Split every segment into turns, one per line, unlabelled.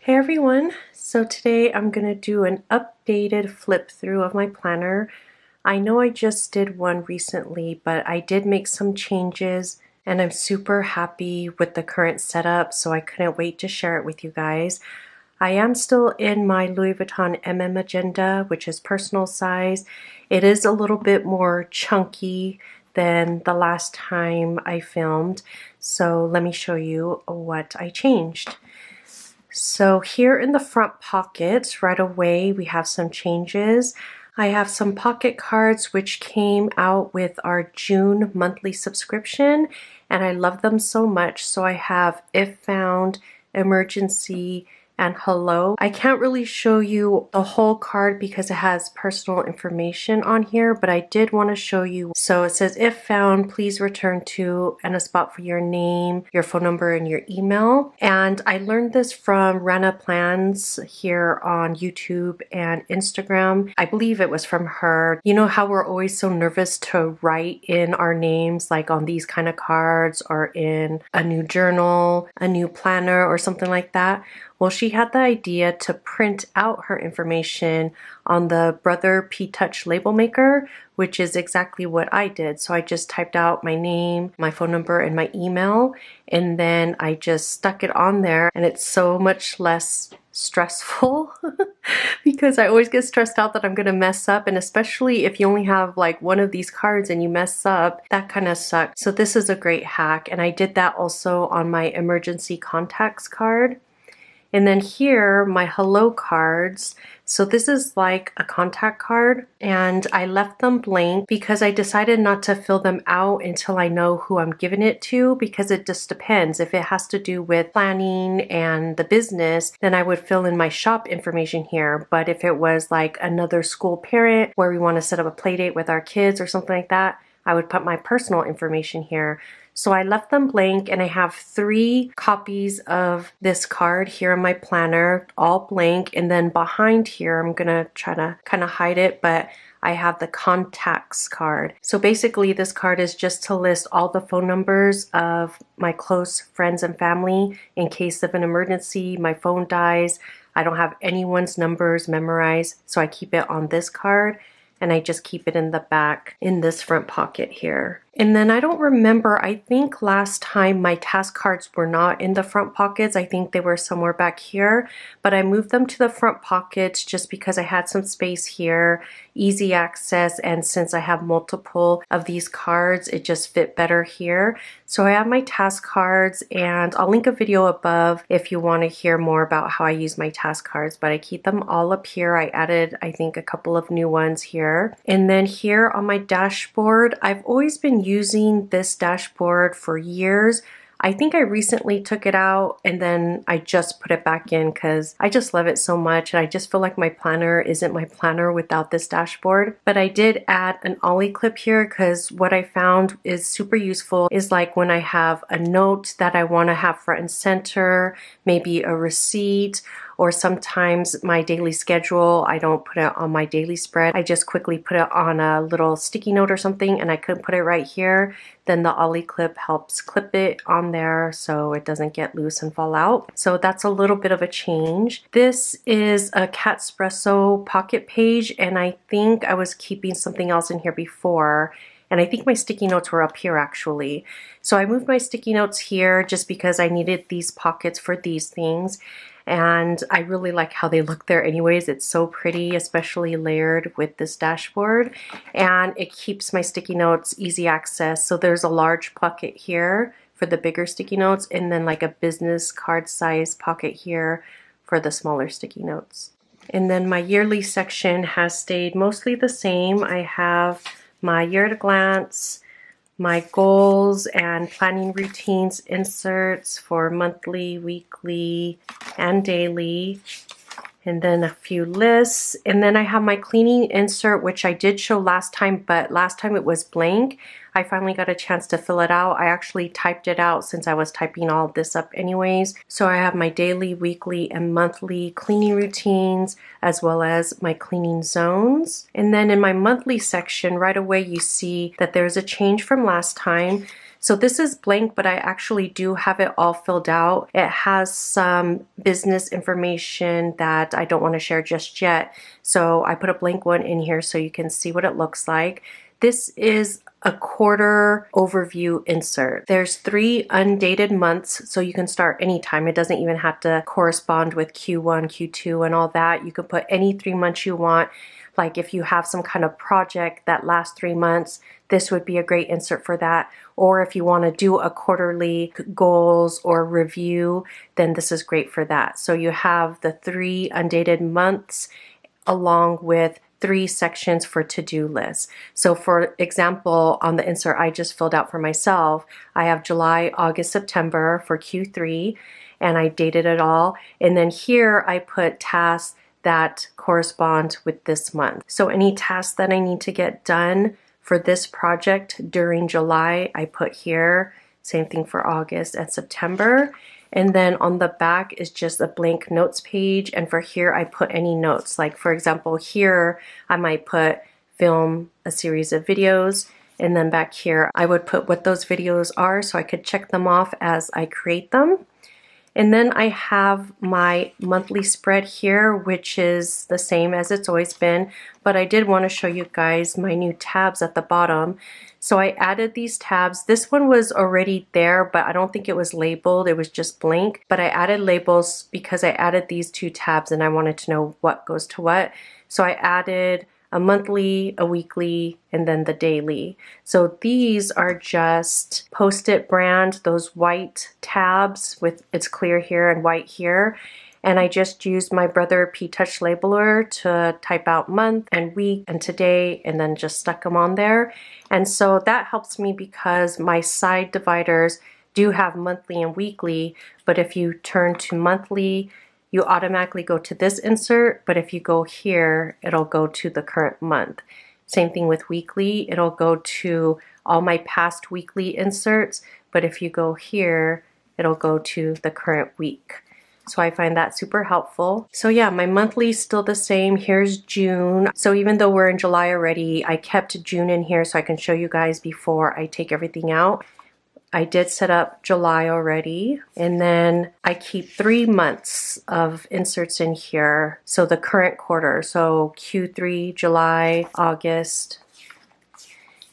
Hey everyone, so today I'm going to do an updated flip through of my planner. I know I just did one recently, but I did make some changes and I'm super happy with the current setup, so I couldn't wait to share it with you guys. I am still in my Louis Vuitton Magenta, which is personal size. It is a little bit more chunky than the last time I filmed, so let me show you what I changed. So here in the front pockets, right away, we have some changes. I have some pocket cards which came out with our June monthly subscription, and I love them so much. So I have If Found, Emergency, and Hello. I can't really show you the whole card because it has personal information on here, but I did want to show you. So it says, if found, please return to, and a spot for your name, your phone number, and your email. And I learned this from Rana Plans here on YouTube and Instagram. I believe it was from her. You know how we're always so nervous to write in our names, like on these kind of cards or in a new journal, a new planner, or something like that? Well, she had the idea to print out her information on the Brother P-Touch label maker, which is exactly what I did. So I just typed out my name, my phone number, and my email, and then I just stuck it on there, and it's so much less stressful because I always get stressed out that I'm gonna mess up, and especially if you only have like one of these cards and you mess up, that kind of sucks. So this is a great hack, and I did that also on my emergency contacts card. And then here, my hello cards. So this is like a contact card, and I left them blank because I decided not to fill them out until I know who I'm giving it to, because it just depends. If it has to do with planning and the business, then I would fill in my shop information here. But if it was like another school parent where we want to set up a play date with our kids or something like that, I would put my personal information here. So I left them blank, and I have 3 copies of this card here in my planner, all blank. And then behind here, I'm gonna try to kind of hide it, but I have the contacts card. So basically this card is just to list all the phone numbers of my close friends and family in case of an emergency, my phone dies. I don't have anyone's numbers memorized, so I keep it on this card, and I just keep it in the back in this front pocket here. And then I don't remember, I think last time my task cards were not in the front pockets. I think they were somewhere back here, but I moved them to the front pockets just because I had some space here, easy access, and since I have multiple of these cards, it just fit better here. So I have my task cards, and I'll link a video above if you want to hear more about how I use my task cards, but I keep them all up here. I added, I think, a couple of new ones here. And then here on my dashboard, I've always been using this dashboard for years. I think I recently took it out and then I just put it back in because I just love it so much, and I just feel like my planner isn't my planner without this dashboard. But I did add an ollie clip here because what I found is super useful is like when I have a note that I want to have front and center, maybe a receipt, or sometimes my daily schedule, I don't put it on my daily spread. I just quickly put it on a little sticky note or something, and I couldn't put it right here. Then the ollie clip helps clip it on there so it doesn't get loose and fall out. So that's a little bit of a change. This is a Catspresso pocket page, and I think I was keeping something else in here before. And I think my sticky notes were up here actually. So I moved my sticky notes here just because I needed these pockets for these things. And I really like how they look there anyways. It's so pretty, especially layered with this dashboard. And it keeps my sticky notes easy access. So there's a large pocket here for the bigger sticky notes, and then like a business card size pocket here for the smaller sticky notes. And then my yearly section has stayed mostly the same. I have my year at a glance, my goals and planning routines inserts for monthly, weekly, and daily, and then a few lists. And then I have my cleaning insert, which I did show last time, but last time it was blank. I finally got a chance to fill it out. I actually typed it out since I was typing all of this up anyways. So I have my daily, weekly, and monthly cleaning routines, as well as my cleaning zones. And then in my monthly section, right away you see that there's a change from last time. So this is blank, but I actually do have it all filled out. It has some business information that I don't want to share just yet. So I put a blank one in here so you can see what it looks like. This is a quarter overview insert. There's 3 undated months, so you can start anytime. It doesn't even have to correspond with Q1, Q2, and all that. You can put any 3 months you want. Like if you have some kind of project that lasts 3 months, this would be a great insert for that. Or if you want to do a quarterly goals or review, then this is great for that. So you have the 3 undated months along with 3 sections for to-do lists. So for example, on the insert I just filled out for myself, I have July, August, September for Q3, and I dated it all. And then here I put tasks that correspond with this month. So any tasks that I need to get done for this project during July, I put here. Same thing for August and September. And then on the back is just a blank notes page. And for here, I put any notes. Like for example, here, I might put film a series of videos. And then back here, I would put what those videos are so I could check them off as I create them. And then I have my monthly spread here, which is the same as it's always been, but I did want to show you guys my new tabs at the bottom. So I added these tabs. This one was already there, but I don't think it was labeled. It was just blank, but I added labels because I added these 2 tabs and I wanted to know what goes to what. So I added a monthly, a weekly, and then the daily. So these are just Post-it brand, those white tabs with it's clear here and white here. And I just used my Brother P-Touch labeler to type out month and week and today, and then just stuck them on there. And so that helps me because my side dividers do have monthly and weekly, but if you turn to monthly, you automatically go to this insert, but if you go here, it'll go to the current month. Same thing with weekly, it'll go to all my past weekly inserts, but if you go here, it'll go to the current week. So I find that super helpful. So yeah, my monthly is still the same. Here's June. So even though we're in July already, I kept June in here so I can show you guys before I take everything out. I did set up July already, and then I keep 3 months of inserts in here. So the current quarter, so Q3, July, August,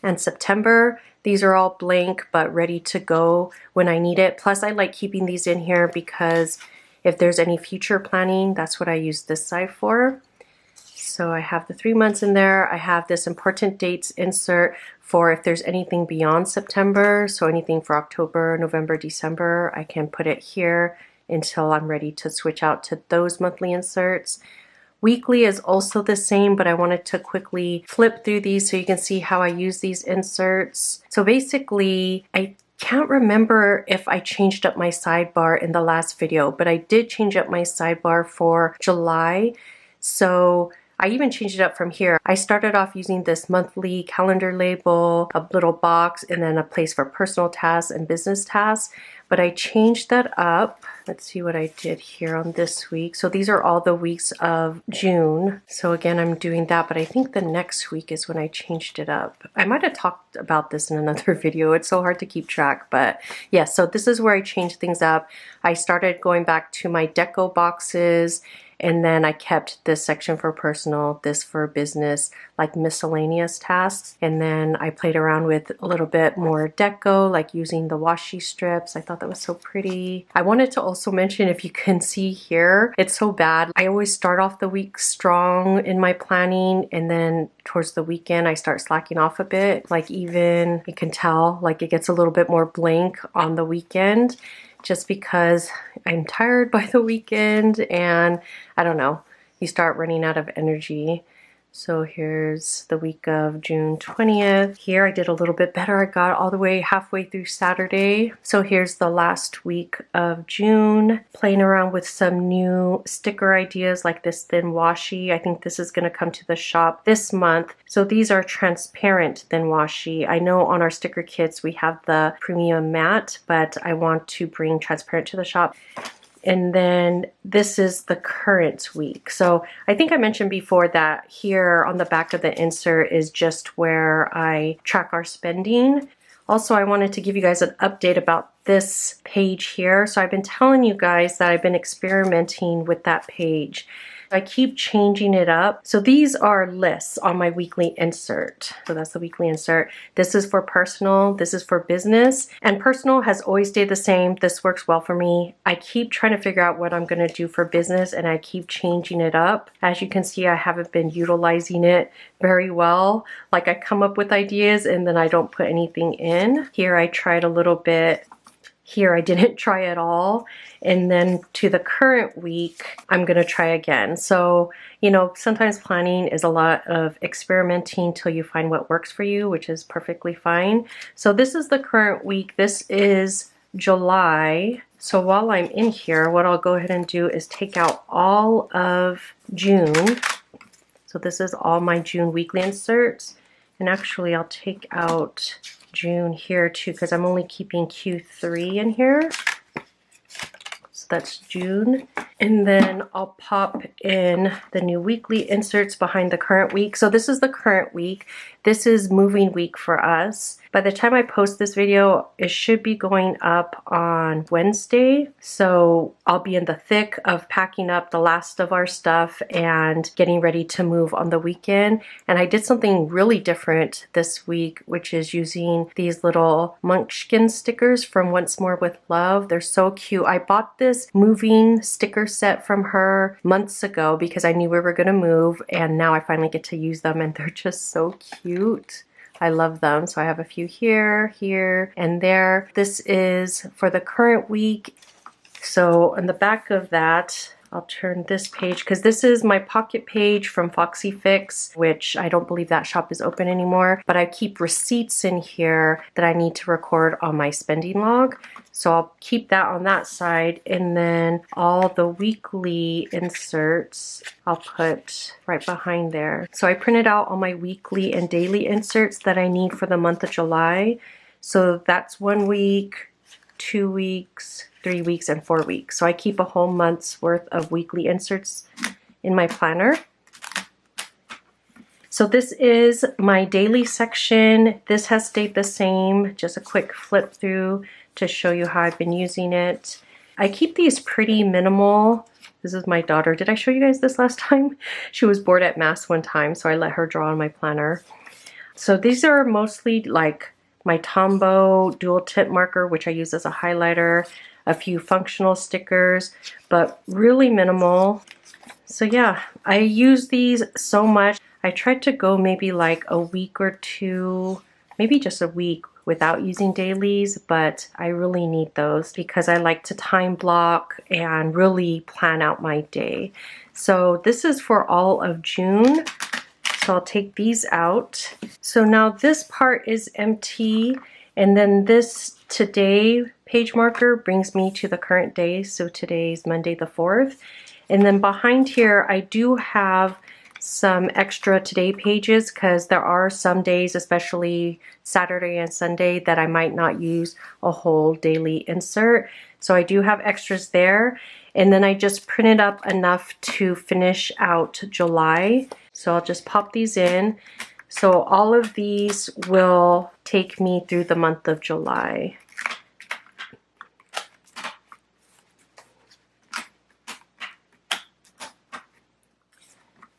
and September. These are all blank but ready to go when I need it. Plus I like keeping these in here because if there's any future planning, that's what I use this side for. So I have the 3 months in there. I have this important dates insert for if there's anything beyond September. So anything for October, November, December, I can put it here until I'm ready to switch out to those monthly inserts. Weekly is also the same, but I wanted to quickly flip through these so you can see how I use these inserts. So basically, I can't remember if I changed up my sidebar in the last video, but I did change up my sidebar for July. So I even changed it up from here. I started off using this monthly calendar label, a little box, and then a place for personal tasks and business tasks. But I changed that up. Let's see what I did here on this week. So these are all the weeks of June. So again, I'm doing that, but I think the next week is when I changed it up. I might have talked about this in another video. It's so hard to keep track, but yeah, so this is where I changed things up. I started going back to my deco boxes, and then I kept this section for personal, this for business, like miscellaneous tasks. And then I played around with a little bit more deco, like using the washi strips. I thought that was so pretty. I wanted to also mention, if you can see here, it's so bad. I always start off the week strong in my planning, and then towards the weekend, I start slacking off a bit. Like even, you can tell, like it gets a little bit more blank on the weekend, just because I'm tired by the weekend and I don't know, you start running out of energy. So here's the week of June 20th. Here I did a little bit better. I got all the way halfway through Saturday. So here's the last week of June. Playing around with some new sticker ideas like this thin washi. I think this is going to come to the shop this month. So these are transparent thin washi. I know on our sticker kits we have the premium matte, but I want to bring transparent to the shop. And then this is the current week. So I think I mentioned before that here on the back of the insert is just where I track our spending. Also, I wanted to give you guys an update about this page here. So I've been telling you guys that I've been experimenting with that page. I keep changing it up. So these are lists on my weekly insert. So that's the weekly insert. This is for personal, this is for business, and personal has always stayed the same. This works well for me. I keep trying to figure out what I'm gonna do for business, and I keep changing it up. As you can see, I haven't been utilizing it very well. Like, I come up with ideas and then I don't put anything in. Here I tried a little bit. Here I didn't try at all. And then to the current week, I'm gonna try again. So, you know, sometimes planning is a lot of experimenting till you find what works for you, which is perfectly fine. So this is the current week. This is July. So while I'm in here, what I'll go ahead and do is take out all of June. So this is all my June weekly inserts. And actually I'll take out June here too, because I'm only keeping Q3 in here. So that's June. And then I'll pop in the new weekly inserts behind the current week. So this is the current week. This is moving week for us. By the time I post this video, it should be going up on Wednesday. So I'll be in the thick of packing up the last of our stuff and getting ready to move on the weekend. And I did something really different this week, which is using these little munchkin stickers from Once More with Love. They're so cute. I bought this moving sticker set from her months ago because I knew we were going to move, and now I finally get to use them, and they're just so cute. I love them. So I have a few here, here, and there. This is for the current week. So on the back of that, I'll turn this page because this is my pocket page from Foxy Fix, which I don't believe that shop is open anymore, but I keep receipts in here that I need to record on my spending log. So I'll keep that on that side, and then all the weekly inserts I'll put right behind there. So I printed out all my weekly and daily inserts that I need for the month of July. So that's 1 week, 2 weeks, 3 weeks, and 4 weeks. So I keep a whole month's worth of weekly inserts in my planner. So this is my daily section. This has stayed the same. Just a quick flip through to show you how I've been using it. I keep these pretty minimal. This is my daughter. Did I show you guys this last time? She was bored at math one time, so I let her draw on my planner. So these are mostly like my Tombow dual tip marker, which I use as a highlighter, a few functional stickers, but really minimal. So yeah, I use these so much. I tried to go maybe like a week or two, maybe just a week without using dailies, but I really need those because I like to time block and really plan out my day. So this is for all of June. So I'll take these out. So now this part is empty, and then this today page marker brings me to the current day. So today's Monday the 4th. And then behind here, I do have some extra today pages because there are some days, especially Saturday and Sunday, that I might not use a whole daily insert. So I do have extras there. And then I just printed up enough to finish out July. So I'll just pop these in. So all of these will take me through the month of July.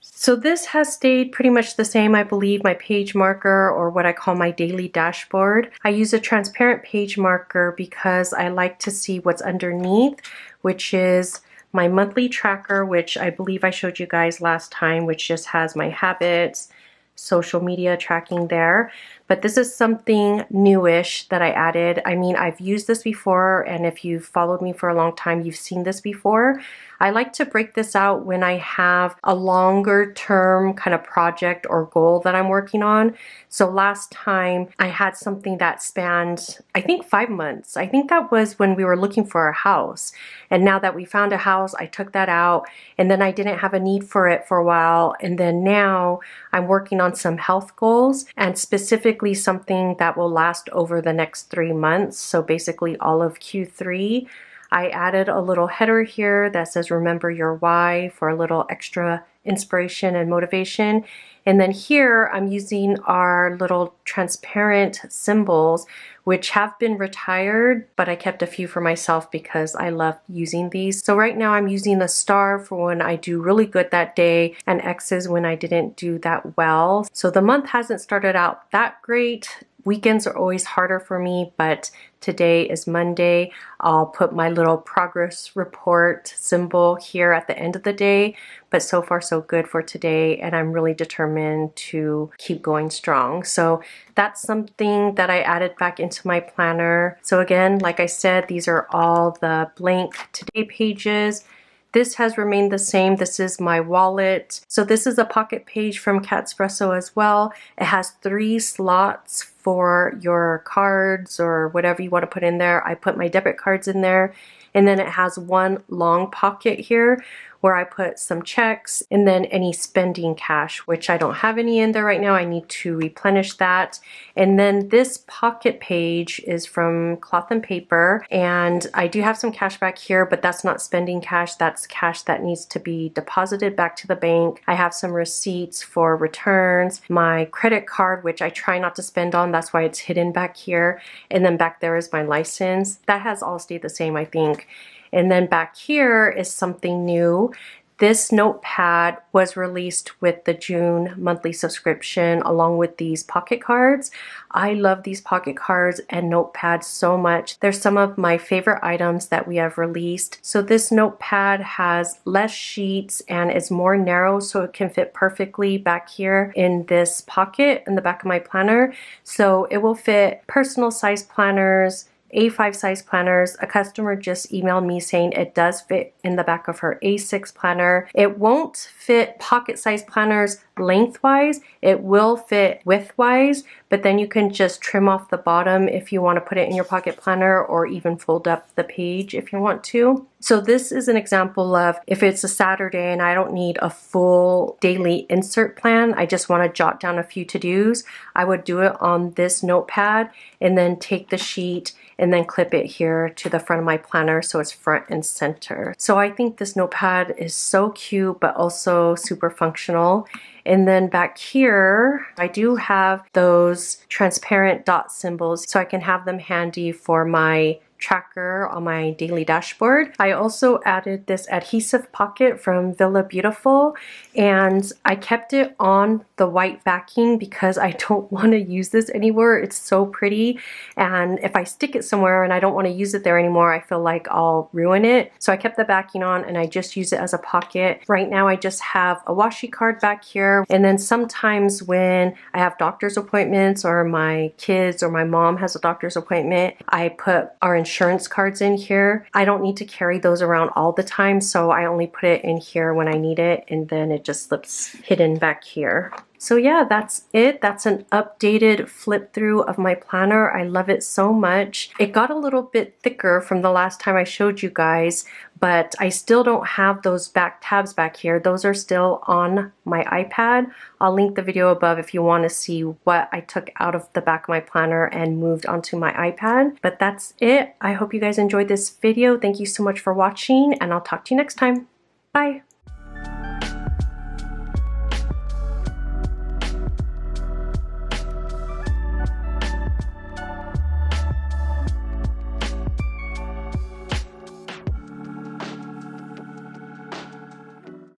So this has stayed pretty much the same, I believe, my page marker, or what I call my daily dashboard. I use a transparent page marker because I like to see what's underneath, which is my monthly tracker, which I believe I showed you guys last time, which just has my habits, social media tracking there. But this is something newish that I added. I mean, I've used this before, and if you've followed me for a long time, you've seen this before. I like to break this out when I have a longer term kind of project or goal that I'm working on. So last time I had something that spanned, I think 5 months. I think that was when we were looking for a house. And now that we found a house, I took that out, and then I didn't have a need for it for a while. And then now I'm working on some health goals, and specifically something that will last over the next 3 months. So basically all of Q3. I added a little header here that says remember your why for a little extra inspiration and motivation. And then here I'm using our little transparent symbols, which have been retired, but I kept a few for myself because I love using these. So right now I'm using a star for when I do really good that day and X's when I didn't do that well. So the month hasn't started out that great. Weekends are always harder for me, but today is Monday. I'll put my little progress report symbol here at the end of the day, but so far so good for today, and I'm really determined to keep going strong. So that's something that I added back into my planner. So again, like I said, these are all the blank today pages. This has remained the same. This is my wallet. So this is a pocket page from Catspresso as well. It has 3 slots for your cards or whatever you want to put in there. I put my debit cards in there. And then it has one long pocket here where I put some checks and then any spending cash, which I don't have any in there right now. I need to replenish that. And then this pocket page is from Cloth and Paper. And I do have some cash back here, but that's not spending cash. That's cash that needs to be deposited back to the bank. I have some receipts for returns, my credit card, which I try not to spend on. That's why it's hidden back here. And then back there is my license. That has all stayed the same, I think. And then back here is something new. This notepad was released with the June monthly subscription along with these pocket cards. I love these pocket cards and notepads so much. They're some of my favorite items that we have released. So this notepad has less sheets and is more narrow, so it can fit perfectly back here in this pocket in the back of my planner. So it will fit personal size planners, A5 size planners. A customer just emailed me saying it does fit in the back of her A6 planner. It won't fit pocket size planners lengthwise. It will fit widthwise, but then you can just trim off the bottom if you want to put it in your pocket planner, or even fold up the page if you want to. So this is an example of if it's a Saturday and I don't need a full daily insert plan, I just want to jot down a few to-dos, I would do it on this notepad and then take the sheet and then clip it here to the front of my planner so it's front and center. So I think this notepad is so cute but also super functional. And then back here, I do have those transparent dot symbols so I can have them handy for my tracker on my daily dashboard. I also added this adhesive pocket from Villa Beautiful, and I kept it on the white backing because I don't want to use this anywhere. It's so pretty, and if I stick it somewhere and I don't want to use it there anymore, I feel like I'll ruin it. So I kept the backing on and I just use it as a pocket. Right now I just have a washi card back here, and then sometimes when I have doctor's appointments or my kids or my mom has a doctor's appointment, I put our insurance cards in here. I don't need to carry those around all the time, so I only put it in here when I need it, and then it just slips hidden back here. So yeah, that's it. That's an updated flip through of my planner. I love it so much. It got a little bit thicker from the last time I showed you guys, but I still don't have those back tabs back here. Those are still on my iPad. I'll link the video above if you want to see what I took out of the back of my planner and moved onto my iPad. But that's it. I hope you guys enjoyed this video. Thank you so much for watching, and I'll talk to you next time. Bye.